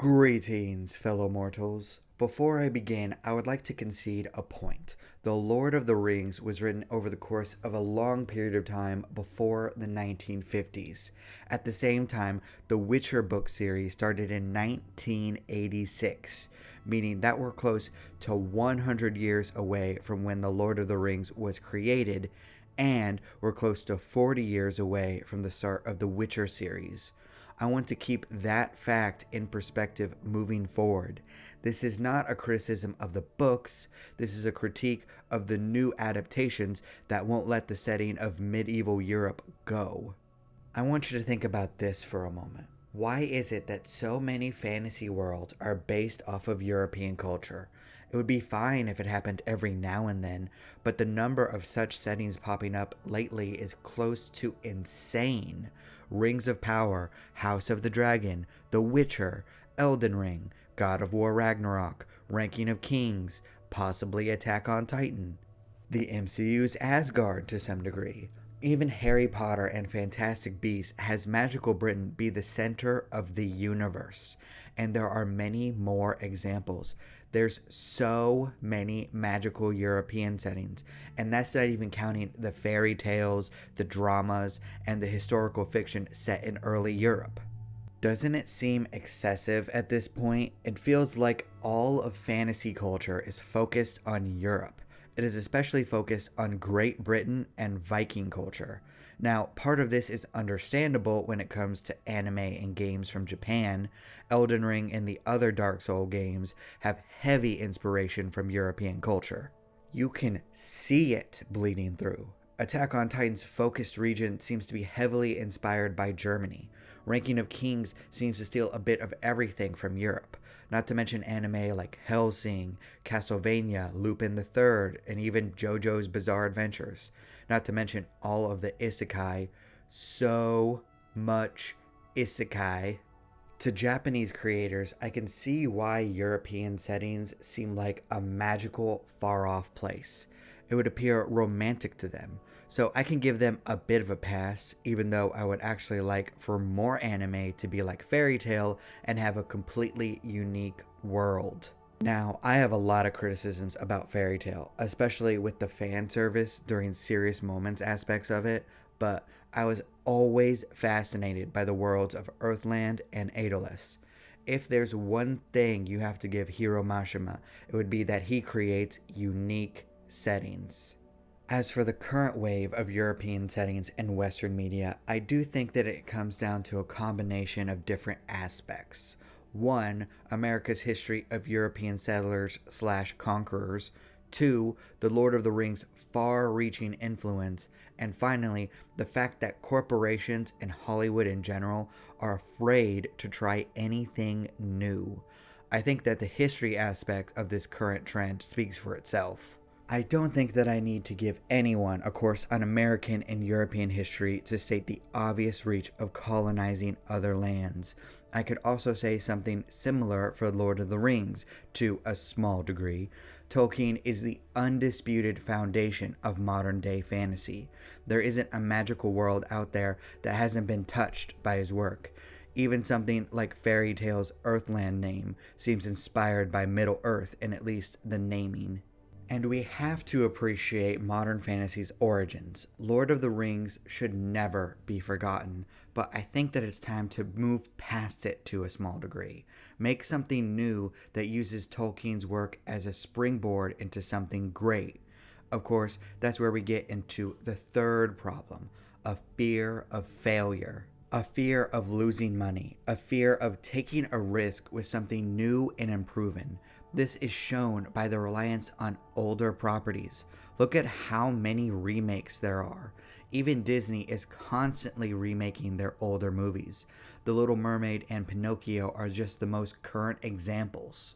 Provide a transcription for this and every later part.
Greetings, fellow mortals. Before I begin, I would like to concede a point. The Lord of the Rings was written over the course of a long period of time before the 1950s. At the same time, the Witcher book series started in 1986, meaning that we're close to 100 years away from when the Lord of the Rings was created, and we're close to 40 years away from the start of the Witcher series. I want to keep that fact in perspective moving forward. This is not a criticism of the books, this is a critique of the new adaptations that won't let the setting of medieval Europe go. I want you to think about this for a moment. Why is it that so many fantasy worlds are based off of European culture? It would be fine if it happened every now and then, but the number of such settings popping up lately is close to insane. Rings of Power, House of the Dragon, The Witcher, Elden Ring, God of War Ragnarok, Ranking of Kings, possibly Attack on Titan. The MCU's Asgard to some degree. Even Harry Potter and Fantastic Beasts has Magical Britain be the center of the universe. And there are many more examples. There's so many magical European settings, and that's not even counting the fairy tales, the dramas, and the historical fiction set in early Europe. Doesn't it seem excessive at this point? It feels like all of fantasy culture is focused on Europe. It is especially focused on Great Britain and Viking culture. Now, part of this is understandable when it comes to anime and games from Japan. Elden Ring and the other Dark Souls games have heavy inspiration from European culture. You can see it bleeding through. Attack on Titan's focused region seems to be heavily inspired by Germany. Ranking of Kings seems to steal a bit of everything from Europe. Not to mention anime like Hellsing, Castlevania, Lupin the Third, and even JoJo's Bizarre Adventures. Not to mention all of the isekai. So much isekai. To Japanese creators, I can see why European settings seem like a magical, far-off place. It would appear romantic to them. So I can give them a bit of a pass, even though I would actually like for more anime to be like Fairy Tail and have a completely unique world. Now, I have a lot of criticisms about Fairy Tail, especially with the fan service during serious moments aspects of it, but I was always fascinated by the worlds of Earthland and Aedolis. If there's one thing you have to give Hiro Mashima, it would be that he creates unique settings. As for the current wave of European settings in Western media, I do think that it comes down to a combination of different aspects. One, America's history of European settlers/conquerors. Two, the Lord of the Rings' far-reaching influence. And finally, the fact that corporations and Hollywood in general are afraid to try anything new. I think that the history aspect of this current trend speaks for itself. I don't think that I need to give anyone a course on American and European history to state the obvious reach of colonizing other lands. I could also say something similar for Lord of the Rings, to a small degree. Tolkien is the undisputed foundation of modern-day fantasy. There isn't a magical world out there that hasn't been touched by his work. Even something like Fairy Tail's Earthland name seems inspired by Middle-earth in at least the naming. And we have to appreciate modern fantasy's origins. Lord of the Rings should never be forgotten, but I think that it's time to move past it to a small degree. Make something new that uses Tolkien's work as a springboard into something great. Of course, that's where we get into the third problem, a fear of failure. A fear of losing money, a fear of taking a risk with something new and unproven. This is shown by the reliance on older properties. Look at how many remakes there are. Even Disney is constantly remaking their older movies. The Little Mermaid and Pinocchio are just the most current examples.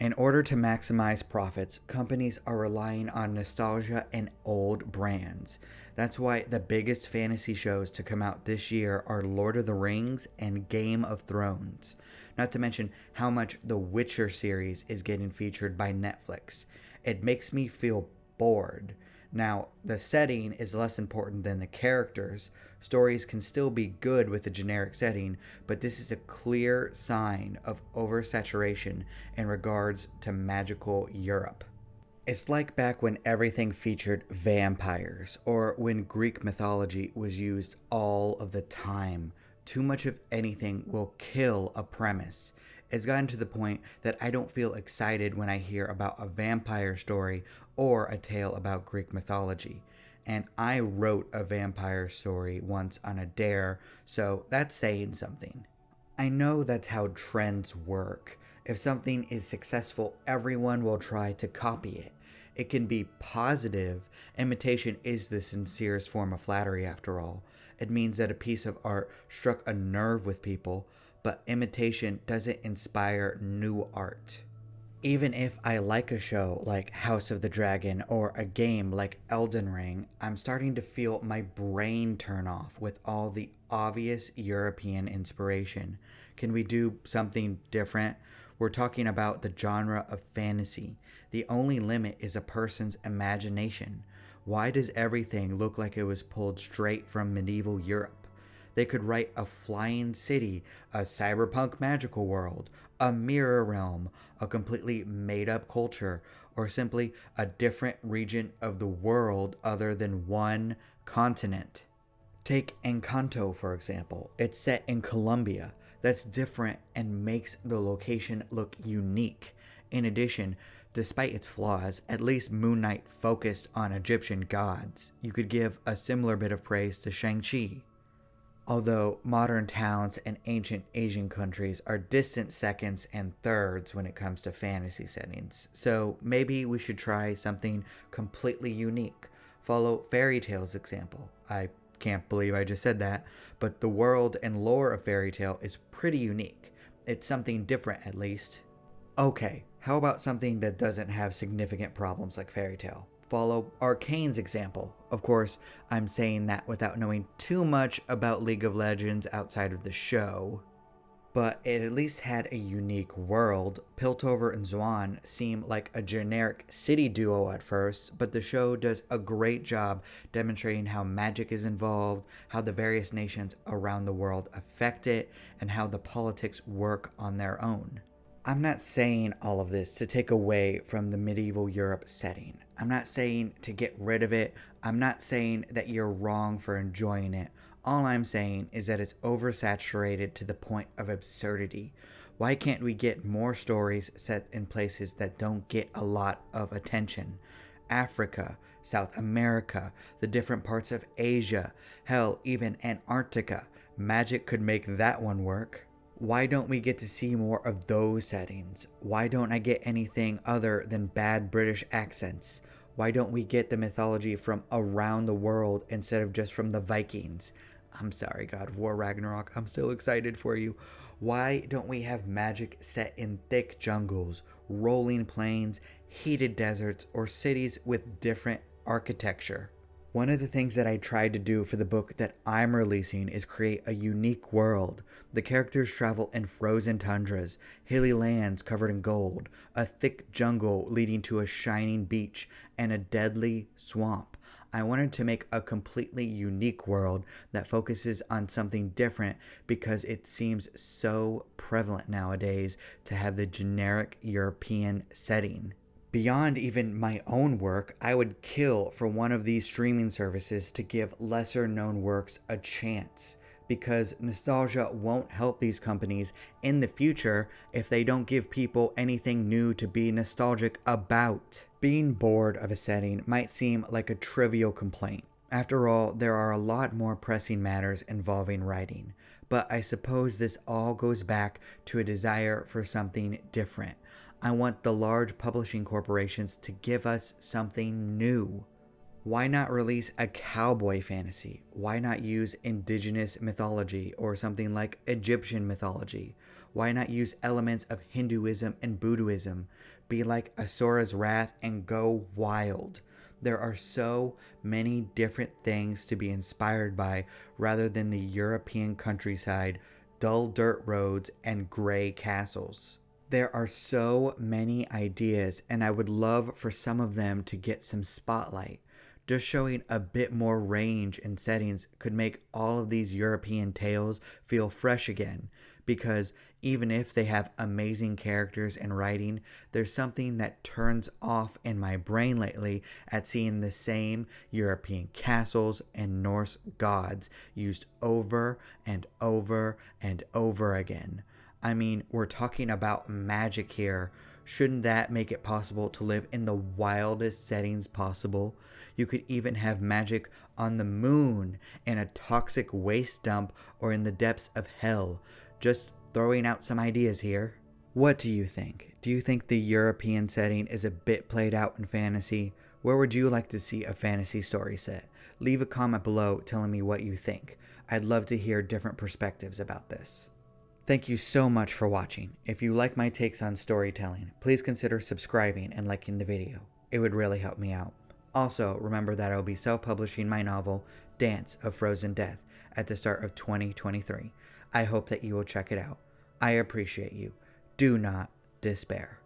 In order to maximize profits, companies are relying on nostalgia and old brands. That's why the biggest fantasy shows to come out this year are Lord of the Rings and Game of Thrones. Not to mention how much the Witcher series is getting featured by Netflix. It makes me feel bored. Now, the setting is less important than the characters. Stories can still be good with a generic setting, but this is a clear sign of oversaturation in regards to magical Europe. It's like back when everything featured vampires, or when Greek mythology was used all of the time. Too much of anything will kill a premise. It's gotten to the point that I don't feel excited when I hear about a vampire story or a tale about Greek mythology. And I wrote a vampire story once on a dare, so that's saying something. I know that's how trends work. If something is successful, everyone will try to copy it. It can be positive. Imitation is the sincerest form of flattery, after all. It means that a piece of art struck a nerve with people, but imitation doesn't inspire new art. Even if I like a show like House of the Dragon or a game like Elden Ring, I'm starting to feel my brain turn off with all the obvious European inspiration. Can we do something different? We're talking about the genre of fantasy. The only limit is a person's imagination. Why does everything look like it was pulled straight from medieval Europe? They could write a flying city, a cyberpunk magical world, a mirror realm, a completely made up culture, or simply a different region of the world other than one continent. Take Encanto, for example. It's set in Colombia. That's different and makes the location look unique. In addition, despite its flaws, at least Moon Knight focused on Egyptian gods. You could give a similar bit of praise to Shang-Chi. Although modern towns and ancient Asian countries are distant seconds and thirds when it comes to fantasy settings, so maybe we should try something completely unique. Follow Fairy Tail's example. I can't believe I just said that, but the world and lore of Fairy Tail is pretty unique. It's something different, at least. Okay, how about something that doesn't have significant problems like Fairy Tail? Follow Arcane's example. Of course, I'm saying that without knowing too much about League of Legends outside of the show. But it at least had a unique world. Piltover and Zwan seem like a generic city duo at first, but the show does a great job demonstrating how magic is involved, how the various nations around the world affect it, and how the politics work on their own. I'm not saying all of this to take away from the medieval Europe setting. I'm not saying to get rid of it. I'm not saying that you're wrong for enjoying it. All I'm saying is that it's oversaturated to the point of absurdity. Why can't we get more stories set in places that don't get a lot of attention? Africa, South America, the different parts of Asia, hell, even Antarctica. Magic could make that one work. Why don't we get to see more of those settings? Why don't I get anything other than bad British accents? Why don't we get the mythology from around the world instead of just from the Vikings? I'm sorry, God of War Ragnarok, I'm still excited for you. Why don't we have magic set in thick jungles, rolling plains, heated deserts, or cities with different architecture? One of the things that I tried to do for the book that I'm releasing is create a unique world. The characters travel in frozen tundras, hilly lands covered in gold, a thick jungle leading to a shining beach, and a deadly swamp. I wanted to make a completely unique world that focuses on something different because it seems so prevalent nowadays to have the generic European setting. Beyond even my own work, I would kill for one of these streaming services to give lesser known works a chance, because nostalgia won't help these companies in the future if they don't give people anything new to be nostalgic about. Being bored of a setting might seem like a trivial complaint. After all, there are a lot more pressing matters involving writing, but I suppose this all goes back to a desire for something different. I want the large publishing corporations to give us something new. Why not release a cowboy fantasy? Why not use indigenous mythology or something like Egyptian mythology? Why not use elements of Hinduism and Buddhism? Be like Asura's Wrath and go wild. There are so many different things to be inspired by rather than the European countryside, dull dirt roads, and gray castles. There are so many ideas, and I would love for some of them to get some spotlight. Just showing a bit more range in settings could make all of these European tales feel fresh again, because even if they have amazing characters and writing, there's something that turns off in my brain lately at seeing the same European castles and Norse gods used over and over and over again. I mean, we're talking about magic here. Shouldn't that make it possible to live in the wildest settings possible? You could even have magic on the moon, in a toxic waste dump, or in the depths of hell. Just throwing out some ideas here. What do you think? Do you think the European setting is a bit played out in fantasy? Where would you like to see a fantasy story set? Leave a comment below telling me what you think. I'd love to hear different perspectives about this. Thank you so much for watching. If you like my takes on storytelling, please consider subscribing and liking the video. It would really help me out. Also, remember that I'll be self-publishing my novel, Dance of Frozen Death, at the start of 2023. I hope that you will check it out. I appreciate you. Do not despair.